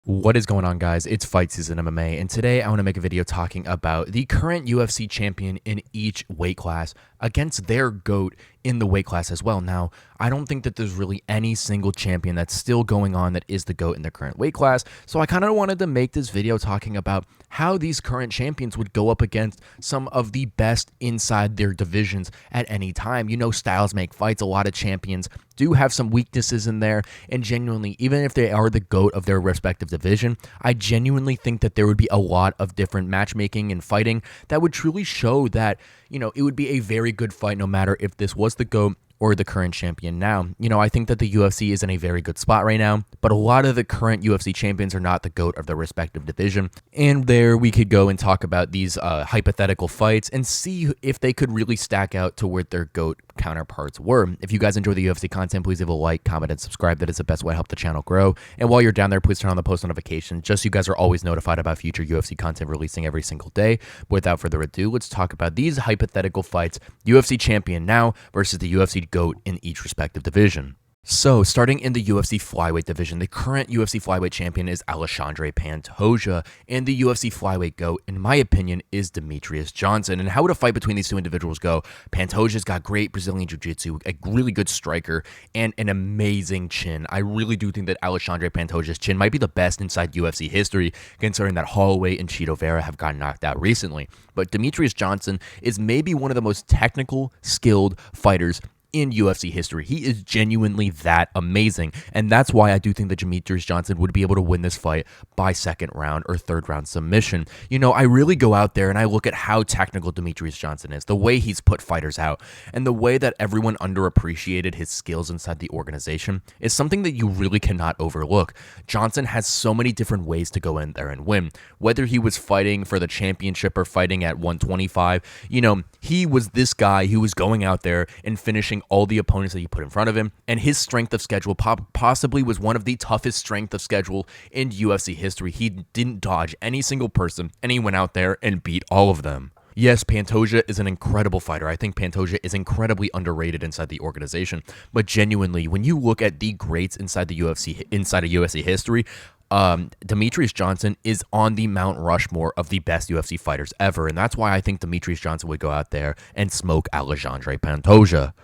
What is going on, guys? It's fight season MMA, and today I want to make a video talking about the current UFC champion in each weight class against their GOAT in the weight class as well. Now, I don't think that there's really any single champion that's still going on that is the GOAT in the current weight class, so I kind of wanted to make this video talking about how these current champions would go up against some of the best inside their divisions at any time. You know, styles make fights. A lot of champions do have some weaknesses in there, and genuinely, even if they are the GOAT of their respective division, I genuinely think that there would be a lot of different matchmaking and fighting that would truly show that, you know, it would be a very good fight no matter if this was the GOAT or the current champion. Now, you know, I think that the UFC is in a very good spot right now, but a lot of the current UFC champions are not the GOAT of their respective division. And there we could go and talk about these hypothetical fights and see if they could really stack out to where their GOAT counterparts were. If you guys enjoy the UFC content, please leave a like, comment, and subscribe. That is the best way to help the channel grow. And while you're down there, please turn on the post notifications just so you guys are always notified about future UFC content releasing every single day. But without further ado, let's talk about these hypothetical fights. UFC champion now versus the UFC GOAT in each respective division. So, starting in the UFC flyweight division, the current UFC flyweight champion is Alexandre Pantoja, and the UFC flyweight GOAT, in my opinion, is Demetrious Johnson. And how would a fight between these two individuals go? Pantoja's got great Brazilian jiu-jitsu, a really good striker, and an amazing chin. I really do think that Alexandre Pantoja's chin might be the best inside UFC history, considering that Holloway and Chito Vera have gotten knocked out recently. But Demetrious Johnson is maybe one of the most technical, skilled fighters in UFC history. He is genuinely that amazing, and that's why I do think that Demetrious Johnson would be able to win this fight by second round or third round submission. You know, I really go out there and I look at how technical Demetrious Johnson is, the way he's put fighters out, and the way that everyone underappreciated his skills inside the organization is something that you really cannot overlook. Johnson has so many different ways to go in there and win. Whether he was fighting for the championship or fighting at 125, you know, he was this guy who was going out there and finishing all the opponents that you put in front of him, and his strength of schedule possibly was one of the toughest strength of schedule in UFC history. He didn't dodge any single person, and he went out there and beat all of them. Yes, Pantoja is an incredible fighter. I think Pantoja is incredibly underrated inside the organization, but genuinely, when you look at the greats inside the UFC, inside of UFC history, Demetrious Johnson is on the Mount Rushmore of the best UFC fighters ever, and that's why I think Demetrious Johnson would go out there and smoke Alexandre Pantoja.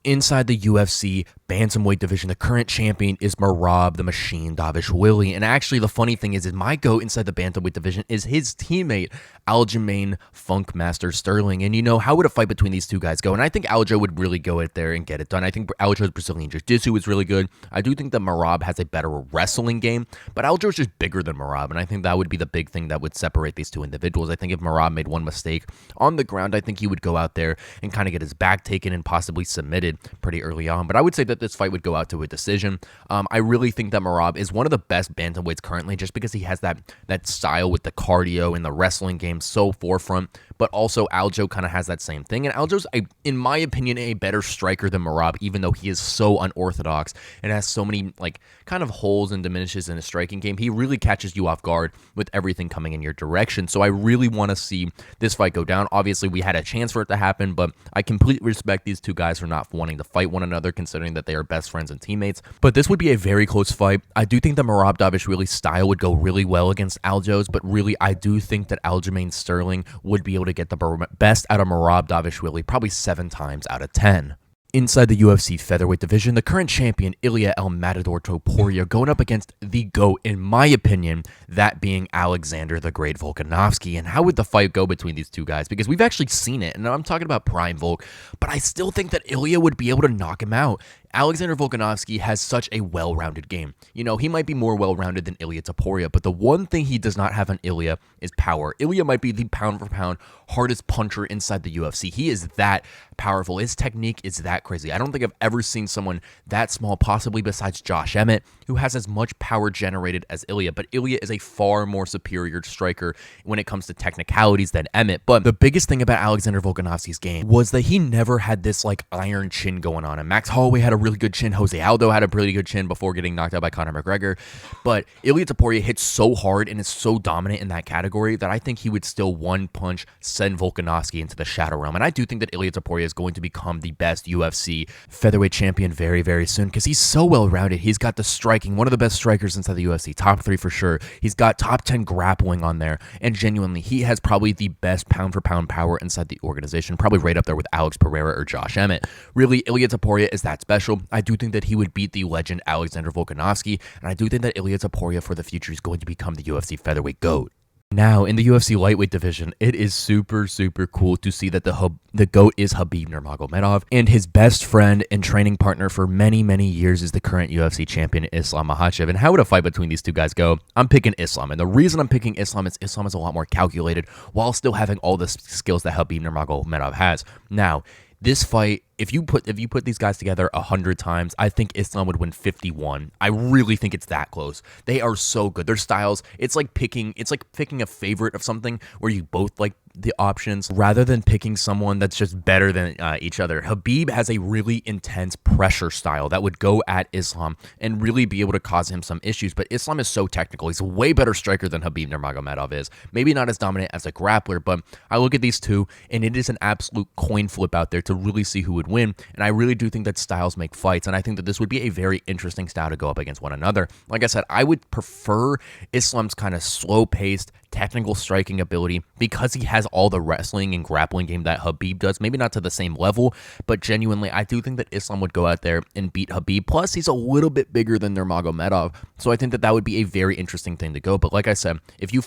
Inside the UFC bantamweight division, the current champion is Merab the Machine Dvalishvili. And actually, the funny thing is my GOAT inside the bantamweight division is his teammate, Aljamain Funkmaster Sterling. And you know, how would a fight between these two guys go? And I think Aljo would really go out there and get it done. I think Aljo's Brazilian Jiu-Jitsu is really good. I do think that Merab has a better wrestling game, but Aljo's just bigger than Merab. And I think that would be the big thing that would separate these two individuals. I think if Merab made one mistake on the ground, I think he would go out there and kind of get his back taken and possibly submitted pretty early on. But I would say that this fight would go out to a decision. I really think that Merab is one of the best bantamweights currently, just because he has that style with the cardio and the wrestling game so forefront. But also Aljo kind of has that same thing. And Aljo's, in my opinion, a better striker than Merab, even though he is so unorthodox and has so many like kind of holes and diminishes in his striking game. He really catches you off guard with everything coming in your direction. So I really want to see this fight go down. Obviously, we had a chance for it to happen, but I completely respect these two guys for not wanting to fight one another, considering that they are best friends and teammates. But this would be a very close fight. I do think that Merab Dvalishvili's style would go really well against Aljo's, but really I do think that Aljamain Sterling would be able to get the best out of Merab Dvalishvili probably 7 times out of 10. Inside the UFC featherweight division, the current champion, Ilia El Matador Topuria, going up against the GOAT, in my opinion, that being Alexander the Great Volkanovski. And how would the fight go between these two guys? Because we've actually seen it, and I'm talking about Prime Volk, but I still think that Ilia would be able to knock him out. Alexander Volkanovski has such a well-rounded game. You know, he might be more well-rounded than Ilia Topuria, but the one thing he does not have on Ilia is power. Ilia might be the pound-for-pound hardest puncher inside the UFC. He is that powerful. His technique is that crazy. I don't think I've ever seen someone that small, possibly besides Josh Emmett, who has as much power generated as Ilia, but Ilia is a far more superior striker when it comes to technicalities than Emmett. But the biggest thing about Alexander Volkanovski's game was that he never had this like iron chin going on, and Max Holloway had a really good chin. Jose Aldo had a pretty good chin before getting knocked out by Conor McGregor. But Ilia Topuria hits so hard and is so dominant in that category that I think he would still one punch send Volkanovski into the shadow realm. And I do think that Ilia Topuria is going to become the best UFC featherweight champion very, very soon because he's so well-rounded. He's got the striking, one of the best strikers inside the UFC, top 3 for sure. He's got top 10 grappling on there, and genuinely, he has probably the best pound-for-pound power inside the organization, probably right up there with Alex Pereira or Josh Emmett. Really, Ilia Topuria is that special. I do think that he would beat the legend Alexander Volkanovski, and I do think that Ilia Topuria for the future is going to become the UFC featherweight GOAT. Now, in the UFC lightweight division, it is super, super cool to see that the GOAT is Khabib Nurmagomedov, and his best friend and training partner for many, many years is the current UFC champion, Islam Makhachev. And how would a fight between these two guys go? I'm picking Islam, and the reason I'm picking Islam is Islam is a lot more calculated while still having all the skills that Khabib Nurmagomedov has. Now, this fight, if you put these guys together 100 times, I think Islam would win 51. I really think it's that close. They are so good. Their styles, it's like picking a favorite of something where you both like the options rather than picking someone that's just better than each other. Khabib has a really intense pressure style that would go at Islam and really be able to cause him some issues, but Islam is so technical. He's a way better striker than Khabib Nurmagomedov is. Maybe not as dominant as a grappler, but I look at these two and it is an absolute coin flip out there to really see who would win, and I really do think that styles make fights, and I think that this would be a very interesting style to go up against one another. Like I said, I would prefer Islam's kind of slow-paced, technical striking ability because he has all the wrestling and grappling game that Khabib does. Maybe not to the same level, but genuinely, I do think that Islam would go out there and beat Khabib. Plus, he's a little bit bigger than Nurmagomedov, so I think that that would be a very interesting thing to go. But like I said, if you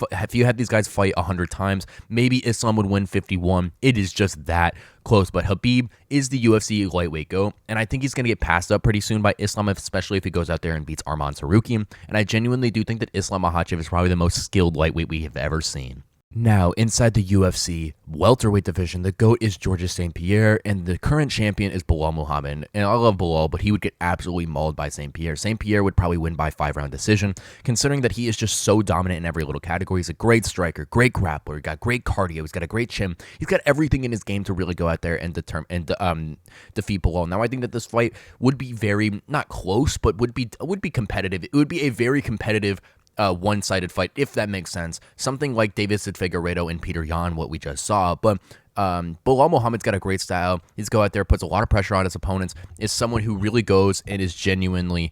had these guys fight 100 times, maybe Islam would win 51. It is just that close, but Khabib is the UFC lightweight GOAT, and I think he's going to get passed up pretty soon by Islam, especially if he goes out there and beats Arman Sarukian, and I genuinely do think that Islam Makhachev is probably the most skilled lightweight we have ever seen. Now, inside the UFC welterweight division, the GOAT is Georges St-Pierre, and the current champion is Belal Muhammad. And I love Belal, but he would get absolutely mauled by St-Pierre. St-Pierre would probably win by 5-round decision, considering that he is just so dominant in every little category. He's a great striker, great grappler, he's got great cardio, he's got a great chin. He's got everything in his game to really go out there and defeat Belal. Now, I think that this fight would be very, not close, but would be competitive. It would be a very competitive one-sided fight, if that makes sense. Something like Davidson Figueiredo and Peter Yan, what we just saw. But Belal Muhammad's got a great style. He's go out there, puts a lot of pressure on his opponents, is someone who really goes and is genuinely,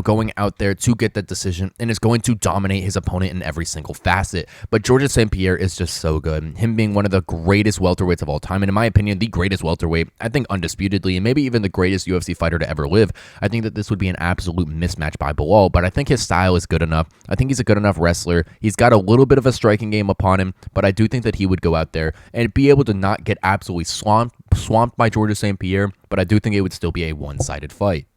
going out there to get that decision and is going to dominate his opponent in every single facet. But Georges St-Pierre is just so good. Him being one of the greatest welterweights of all time, and in my opinion, the greatest welterweight, I think undisputedly, and maybe even the greatest UFC fighter to ever live. I think that this would be an absolute mismatch by Belal, but I think his style is good enough. I think he's a good enough wrestler. He's got a little bit of a striking game upon him, but I do think that he would go out there and be able to not get absolutely swamped by Georges St-Pierre, but I do think it would still be a one-sided fight.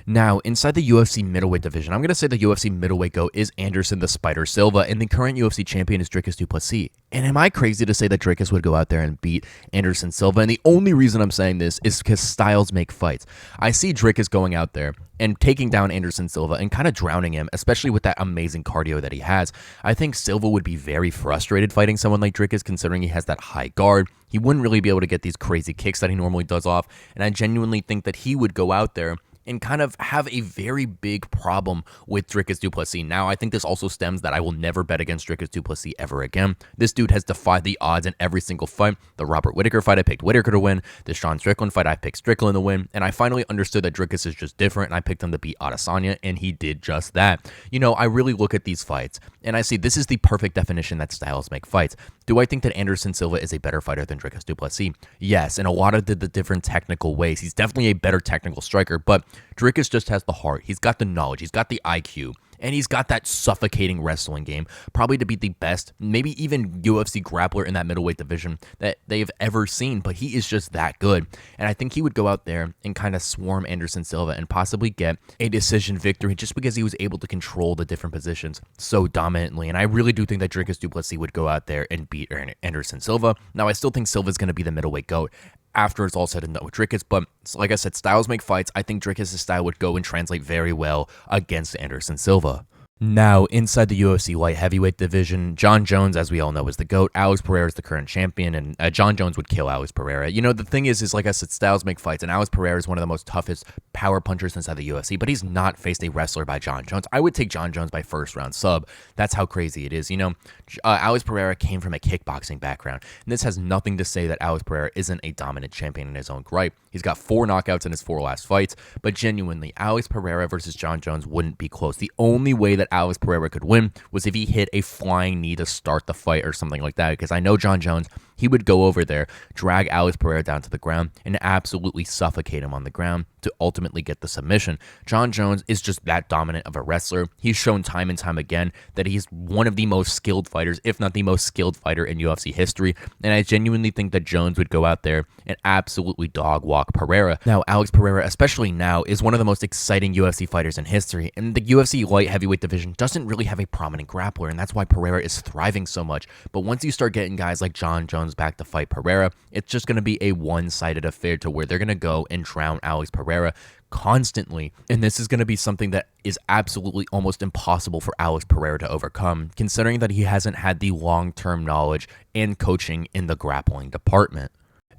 Now, inside the UFC middleweight division, I'm going to say the UFC middleweight GOAT is Anderson the Spider Silva, and the current UFC champion is Dricus Du Plessis. And am I crazy to say that Dricus would go out there and beat Anderson Silva? And the only reason I'm saying this is because styles make fights. I see Dricus going out there and taking down Anderson Silva and kind of drowning him, especially with that amazing cardio that he has. I think Silva would be very frustrated fighting someone like Dricus, considering he has that high guard. He wouldn't really be able to get these crazy kicks that he normally does off, and I genuinely think that he would go out there and kind of have a very big problem with Dricus Du Plessis. Now, I think this also stems that I will never bet against Dricus Du Plessis ever again. This dude has defied the odds in every single fight. The Robert Whittaker fight, I picked Whittaker to win. The Sean Strickland fight, I picked Strickland to win. And I finally understood that Dricus is just different, and I picked him to beat Adesanya, and he did just that. I really look at these fights, and I see this is the perfect definition that styles make fights. Do I think that Anderson Silva is a better fighter than Dricus Du Plessis? Yes, in a lot of the different technical ways. He's definitely a better technical striker, but Dricus just has the heart. He's got the knowledge. He's got the IQ. And he's got that suffocating wrestling game, probably to be the best, maybe even UFC grappler in that middleweight division that they've ever seen. But he is just that good. And I think he would go out there and kind of swarm Anderson Silva and possibly get a decision victory just because he was able to control the different positions so dominantly. And I really do think that Dricus Du Plessis would go out there and beat Anderson Silva. Now, I still think Silva's going to be the middleweight GOAT after it's all said and done with Dricus, but like I said, styles make fights. I think Dricus' style would go and translate very well against Anderson Silva. Now, inside the UFC light heavyweight division, Jon Jones, as we all know, is the GOAT. Alex Pereira is the current champion, and Jon Jones would kill Alex Pereira. You know, the thing is like I said, styles make fights, and Alex Pereira is one of the most toughest power punchers inside the UFC, but he's not faced a wrestler by Jon Jones. I would take Jon Jones by first round sub. That's how crazy it is. You know, Alex Pereira came from a kickboxing background, and this has nothing to say that Alex Pereira isn't a dominant champion in his own right. He's got 4 knockouts in his 4 last fights, but genuinely, Alex Pereira versus Jon Jones wouldn't be close. The only way that Alex Pereira could win was if he hit a flying knee to start the fight or something like that, because I know Jon Jones, he would go over there, drag Alex Pereira down to the ground, and absolutely suffocate him on the ground to ultimately get the submission. Jon Jones is just that dominant of a wrestler. He's shown time and time again that he's one of the most skilled fighters, if not the most skilled fighter in UFC history, and I genuinely think that Jones would go out there and absolutely dog walk Pereira. Now, Alex Pereira, especially now, is one of the most exciting UFC fighters in history, and the UFC light heavyweight division doesn't really have a prominent grappler, and that's why Pereira is thriving so much. But once you start getting guys like Jon Jones back to fight Pereira, it's just going to be a one-sided affair to where they're going to go and drown Alex Pereira constantly, and this is going to be something that is absolutely almost impossible for Alex Pereira to overcome, considering that he hasn't had the long-term knowledge and coaching in the grappling department.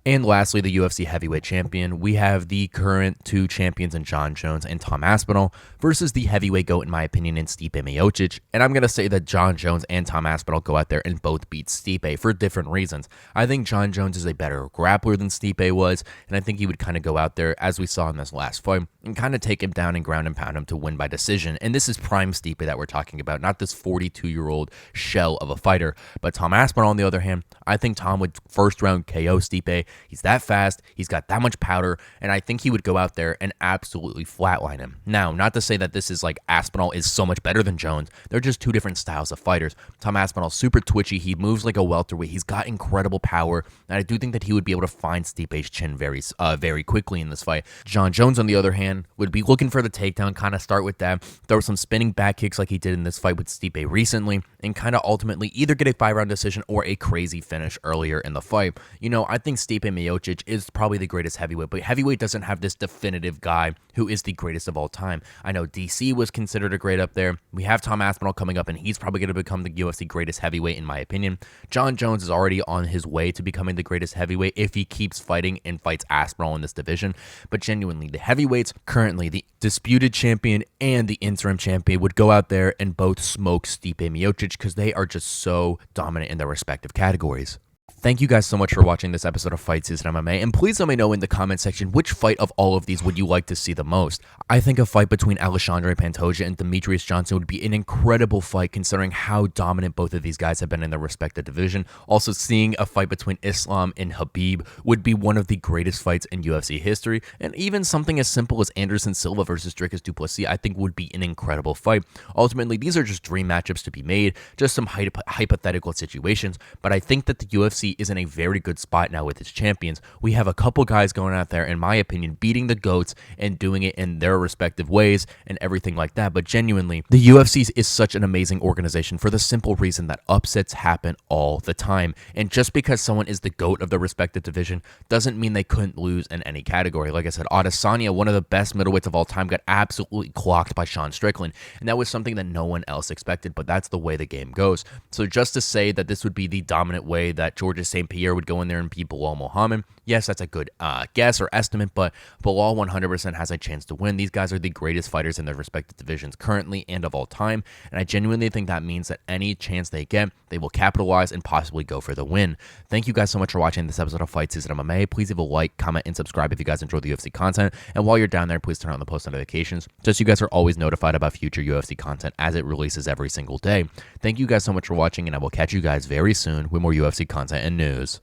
And lastly, the UFC heavyweight champion, we have the current 2 champions in Jon Jones and Tom Aspinall versus the heavyweight GOAT, in my opinion, in Stipe Miocic. And I'm going to say that Jon Jones and Tom Aspinall go out there and both beat Stipe for different reasons. I think Jon Jones is a better grappler than Stipe was, and I think he would kind of go out there, as we saw in this last fight, and kind of take him down and ground and pound him to win by decision. And this is prime Stipe that we're talking about, not this 42-year-old shell of a fighter. But Tom Aspinall, on the other hand, I think Tom would first round KO Stipe. He's that fast, he's got that much powder, and I think he would go out there and absolutely flatline him. Now, not to say that this is like Aspinall is so much better than Jones. They're just 2 different styles of fighters. Tom Aspinall's super twitchy, he moves like a welterweight, he's got incredible power, and I do think that he would be able to find Stipe's chin very quickly in this fight. Jon Jones, on the other hand, would be looking for the takedown, kind of start with that, throw some spinning back kicks like he did in this fight with Stipe recently, and kind of ultimately either get a 5-round decision or a crazy finish earlier in the fight. You know, I think Stipe Miocic is probably the greatest heavyweight, but heavyweight doesn't have this definitive guy who is the greatest of all time. I know DC was considered a great up there. We have Tom Aspinall coming up, and he's probably going to become the UFC greatest heavyweight, in my opinion. Jon Jones is already on his way to becoming the greatest heavyweight if he keeps fighting and fights Aspinall in this division. But genuinely, the heavyweights, currently the disputed champion and the interim champion, would go out there and both smoke Stipe Miocic because they are just so dominant in their respective categories. Thank you guys so much for watching this episode of Fight Season MMA, and please let me know in the comment section which fight of all of these would you like to see the most. I think a fight between Alexandre Pantoja and Demetrius Johnson would be an incredible fight considering how dominant both of these guys have been in their respective division. Also, seeing a fight between Islam and Khabib would be one of the greatest fights in UFC history, and even something as simple as Anderson Silva versus Vs Du Plessis I think would be an incredible fight. Ultimately, these are just dream matchups to be made, just some hypothetical situations, but I think that the UFC is in a very good spot now with its champions. We have a couple guys going out there, in my opinion, beating the GOATs and doing it in their respective ways and everything like that. But genuinely, the UFC is such an amazing organization for the simple reason that upsets happen all the time. And just because someone is the GOAT of their respective division doesn't mean they couldn't lose in any category. Like I said, Adesanya, one of the best middleweights of all time, got absolutely clocked by Sean Strickland. And that was something that no one else expected, but that's the way the game goes. So just to say that this would be the dominant way that Georges St-Pierre would go in there and beat Belal Muhammad, yes, that's a good guess or estimate, but Belal 100% has a chance to win. These guys are the greatest fighters in their respective divisions currently and of all time, and I genuinely think that means that any chance they get, they will capitalize and possibly go for the win. Thank you guys so much for watching this episode of Fight Season MMA. Please leave a like, comment, and subscribe if you guys enjoy the UFC content, and while you're down there, please turn on the post notifications just so you guys are always notified about future UFC content as it releases every single day. Thank you guys so much for watching, and I will catch you guys very soon with more UFC content and news.